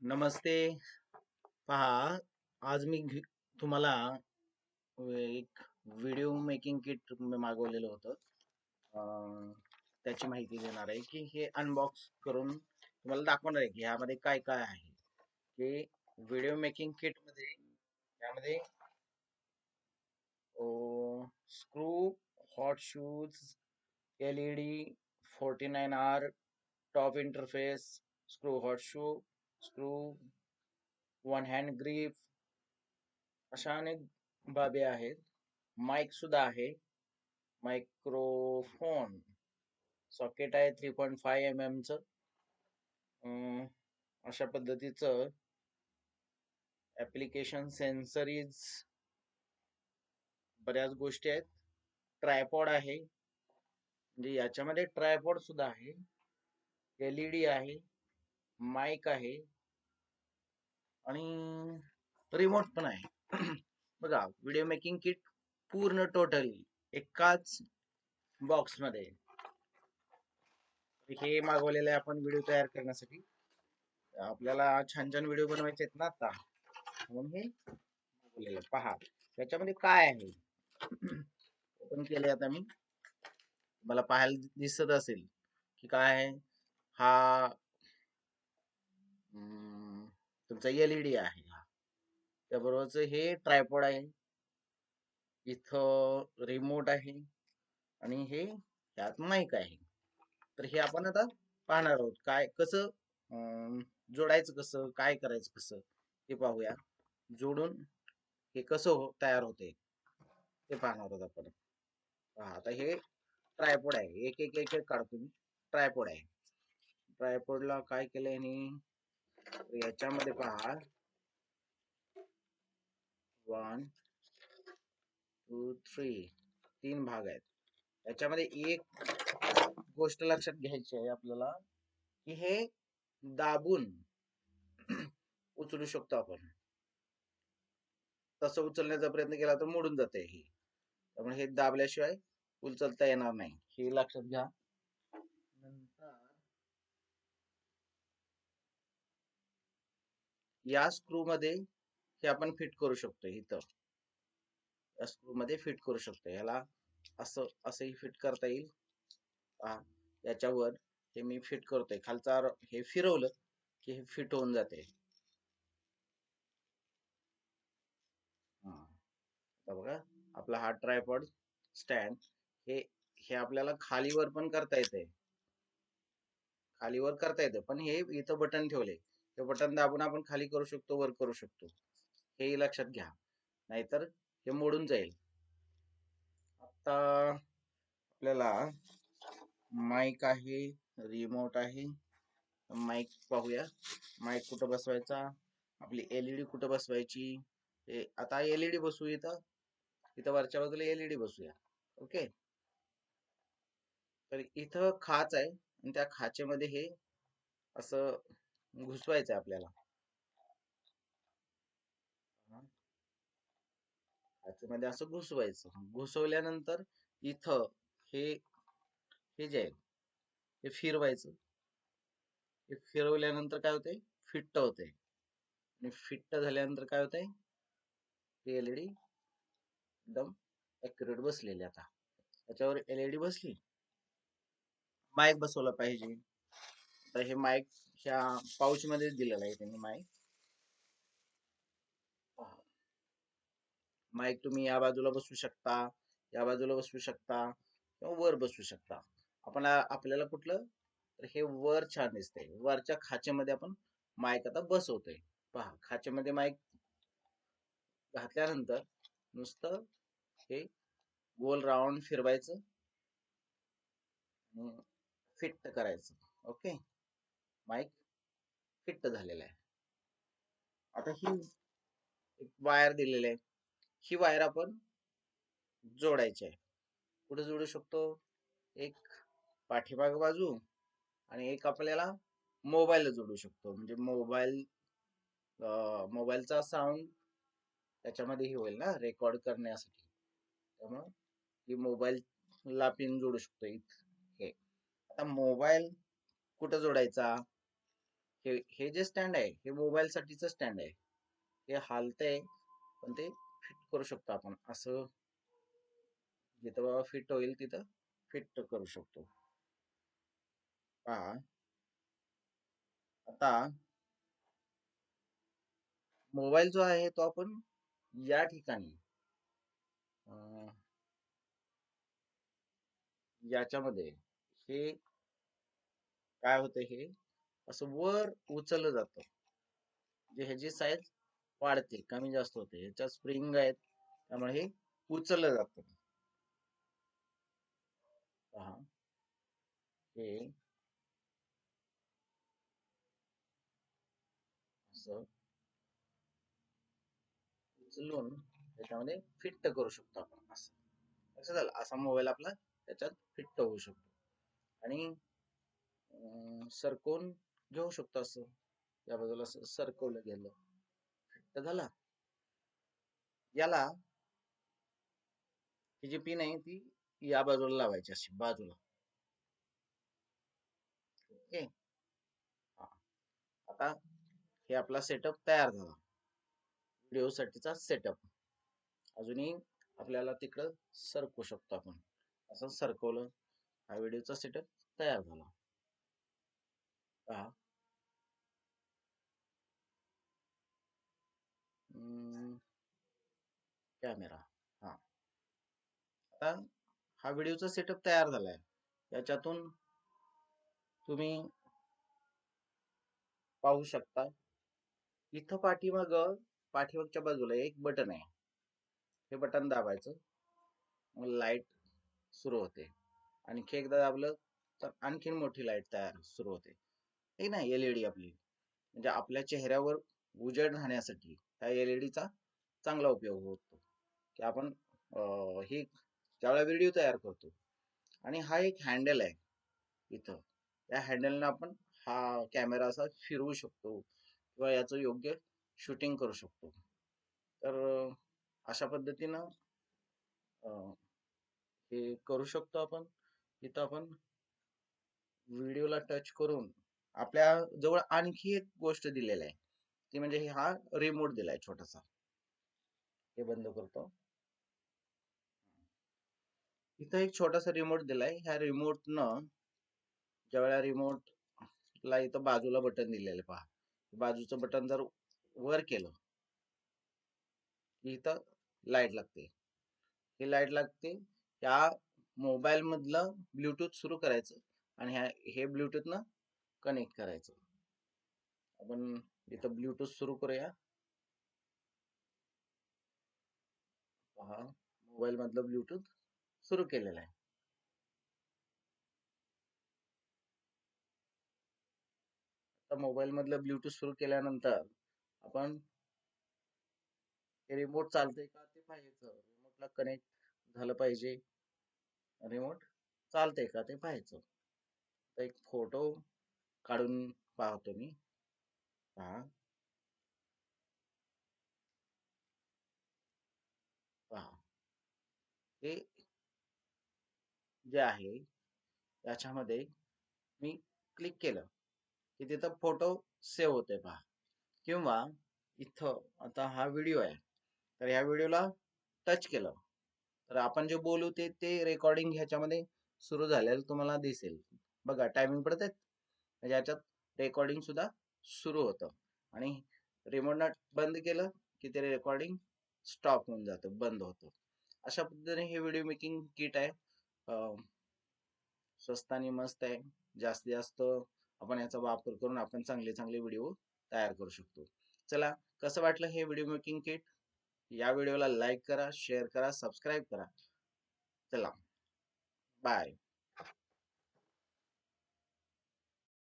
नमस्ते. पहा, आज मी तुम्हाला एक व्हिडिओ मेकिंग किट मागवलेलं होतं. त्याची माहिती देणार आहे की हे अनबॉक्स करून तुम्हाला दाखवणार आहे की ह्यामध्ये काय काय आहे. हे व्हिडिओ मेकिंग किट मध्ये यामध्ये screw, hot shoes, LED 49R, top interface, screw hot shoe, screw, one hand grip, अशा अनेक बाबी आहेत. माईक सुद्धा आहे. मायक्रोफोन सॉकेट आहे 3.5 mm च. अशा पद्धतीचं ऍप्लिकेशन सेन्सरीज बऱ्याच गोष्टी आहेत. ट्रायपॉड आहे, म्हणजे याच्यामध्ये ट्रायपॉड सुद्धा आहे. LED आहे, माईक आहे आणि रिमोट पण आहे. बघा, व्हिडिओ मेकिंग किट पूर्ण टोटली एकाच बॉक्स मध्ये हे मागवलेलं आहे आपण व्हिडिओ तयार करण्यासाठी. आपल्याला छान छान व्हिडिओ बनवायचे आहेत ना आता, म्हणून हे मागवलेलं. पहा त्याच्यामध्ये काय आहे. ओपन केले आता मी, मला पाहायला दिसत असेल की काय आहे. हा तुमचा LED आहे. हा त्याबरोबरच हे ट्रायपॉड आहे, इथं रिमोट आहे आणि हे ह्यात माईक आहे. तर हे आपण आता पाहणार आहोत, काय कसं जोडायचं, कसं काय करायचं, कसं ते पाहूया. जोडून हे कसं तयार होते ते पाहणार आहोत आपण. पहा आता हे ट्रायपॉड आहे, एक एक एक एक काढतो मी. ट्रायपॉड आहे. ट्रायपॉडला काय केलंय आणि याच्यामध्ये पहा 1 2 3 तीन भाग आहेत. याच्यामध्ये एक गोष्ट लक्षात घ्यायची आहे आपल्याला की हे दाबून उचलू शकतो आपण. तसं उचलण्याचा प्रयत्न केला तर मोडून जाते हे, त्यामुळे हे दाबल्याशिवाय उचलता येणार नाही, हे लक्षात घ्या. नंतर या स्क्रू मध्ये हे आपण फिट करू शकतो. इथं या स्क्रू मध्ये फिट करू शकतो. याला असंही फिट करता येईल. याच्यावर हे मी फिट करतोय. खालचा हे फिरवलं की हे फिट होऊन जाते. आता बघा, आपला हा ट्रायपॉड स्टँड हे हे आपल्याला खालीवर पण करता येते. खालीवर करता येते, पण हे इथं बटन ठेवले, हे बटन दाबून आपण खाली करू शकतो, वर करू शकतो. हे लक्षात घ्या, नाहीतर हे मोडून जाईल. आता आपल्याला माईक आहे, रिमोट आहे. माईक पाहूया. माईक कुठं बसवायचा, आपली LED कुठं बसवायची. आता LED बसवू, इथं इथं वरच्या बाजूला LED बसूया. ओके. तर इथं खाच आहे आणि त्या खाचेमध्ये हे असं घुसवायचं आहे आपल्याला. खाचेमध्ये असं घुसवायचं. घुसवल्यानंतर इथं हे हे जे आहे हे फिरवायचं. हे फिरवल्यानंतर काय होतंय, फिट्ट होते. आणि फिट्ट झाल्यानंतर काय होतंय, ती LED एकदम ऍक्युरेट बसलेली. आता त्याच्यावर LED बसली. माईक बसवला पाहिजे. तर हे माईक ह्या पाऊच मध्ये दिलेलं आहे त्यांनी. माईक तुम्ही या बाजूला बसवू शकता, या बाजूला बसवू शकता, किंवा वर बसवू शकता. आपल्याला कुठलं, तर हे वर छान दिसतंय. वरच्या खाचेमध्ये आपण माईक आता बसवतोय. पहा, खाचेमध्ये माईक घातल्यानंतर नुसतं हे गोल राऊंड फिरवायचं, फिट करायचं. ओके, माईक फिट झालेला आहे. आता ही एक वायर दिलेली आहे, ही वायर आपण जोडायची आहे. कुठे जोडू शकतो, एक पाठीमाग बाजू आणि एक आपल्याला मोबाईल जोडू शकतो. म्हणजे मोबाईलचा साऊंड त्याच्यामध्ये हे होईल ना, रेकॉर्ड करण्यासाठी. त्यामुळं ही मोबाईलला पिन जोडू शकतो. हे आता मोबाईल कुठं जोडायचा, हे जे स्टँड आहे हे मोबाईल साठीच स्टँड आहे. हे हालतंय पण ते फिट करू शकतो आपण असं, जिथं बाबा फिट होईल तिथं फिट करू शकतो. पहा आता मोबाईल जो आहे तो आपण या ठिकाणी याच्यामध्ये हे काय होतं, हे असं वर उचललं जातं. जे ह्याची साईज वाढते, कमी जास्त होते. ह्याच्या स्प्रिंग आहेत त्यामुळे हे उचललं जातं. पहा हे असं उचलून त्याच्यामध्ये फिट करू शकतो आपण. असं लक्षात झालं, असा मोबाईल आपला त्याच्यात फिट होऊ शकतो. आणि सरकवून घेऊ शकतो असं, या बाजूला असं सरकवलं गेलं फिट झाला. याला ही जी पिन आहे ती या बाजूला लावायची अशी बाजूला. ओके, आता हे आपला सेटअप तयार झाला, व्हिडिओ साठीचा सेटअप. अजूनही आपल्याला तिकडं सरकवू शकतो आपण. असं सरकवलं, हा व्हिडिओचा सेटअप तयार झाला. पहा कॅमेरा, हा आता हा व्हिडिओचा सेटअप तयार झालाय. याच्यातून तुम्ही पाहू शकता इथं पाठीमागच्या बाजूला एक बटन आहे. हे बटन दाबायचं, मग लाईट सुरू होते. आणखी एकदा दाबलं तर आणखीन मोठी लाईट तयार सुरू होते. हे ना एलईडी आपली, म्हणजे आपल्या चेहऱ्यावर उजेड राहण्यासाठी ह्या एलईडीचा चांगला उपयोग होतो. की आपण ही ज्यावेळेला व्हिडिओ तयार करतो, आणि हा एक हँडल आहे इथं, या हँडलने आपण हा कॅमेरा असा फिरवू शकतो किंवा याचं योग्य शूटिंग करू शकतो. तर अशा पद्धतीनं हे करू शकतो आपण. इथं आपण व्हिडिओला टच करून आपल्या जवळ आणखी एक गोष्ट दिलेली आहे, ती म्हणजे हा रिमोट दिलाय छोटासा. हे बंद करतो. इथं एक छोटासा रिमोट दिलाय. ह्या रिमोटनं ज्यावेळेला रिमोटला इथं बाजूला बटन दिलेलं पहा, बाजूचं बटन जर वर केलं की इथं लाईट लागते. ही लाईट लागते, या मोबाईल मधलं ब्लूटूथ सुरू करायचं आणि हे ब्लूटूथनं कनेक्ट करायचं. आपण इथं ब्लूटूथ सुरू करूया. पहा मोबाईल मधलं ब्लूटूथ सुरू केलेलं आहे. आता मोबाईल मधलं ब्लूटूथ सुरू केल्यानंतर आपण हे रिमोट चालतंय का ते पाहायचं. रिमोटला कनेक्ट झालं पाहिजे, रिमोट चालतंय का ते पाहायचं. तर एक फोटो काढून पाहतो मी. पहा पहा हे जे आहे याच्यामध्ये मी क्लिक केलं की तिथं फोटो सेव्ह होते पहा. किंवा इथं आता हा व्हिडिओ आहे, तर ह्या व्हिडिओला टच केलं तर आपण जे बोलू ते रेकॉर्डिंग ह्याच्यामध्ये सुरू झालेलं तुम्हाला दिसेल. बघा टायमिंग पडत आहेत, म्हणजे याच्यात रेकॉर्डिंग सुद्धा सुरू होतं. आणि रिमोटनं बंद केलं की ते रेकॉर्डिंग स्टॉप होऊन जातं, बंद होतं. अशा पद्धतीने हे व्हिडिओ मेकिंग किट आहे. स्वस्त आणि मस्त आहे. जास्तीत जास्त आपण याचा वापर करून आपण चांगले चांगले व्हिडिओ तयार करू शकतो. चला, कसं वाटलं हे व्हिडिओ मेकिंग किट? या व्हिडिओला लाईक करा, शेअर करा, सबस्क्राईब करा. चला, बाय.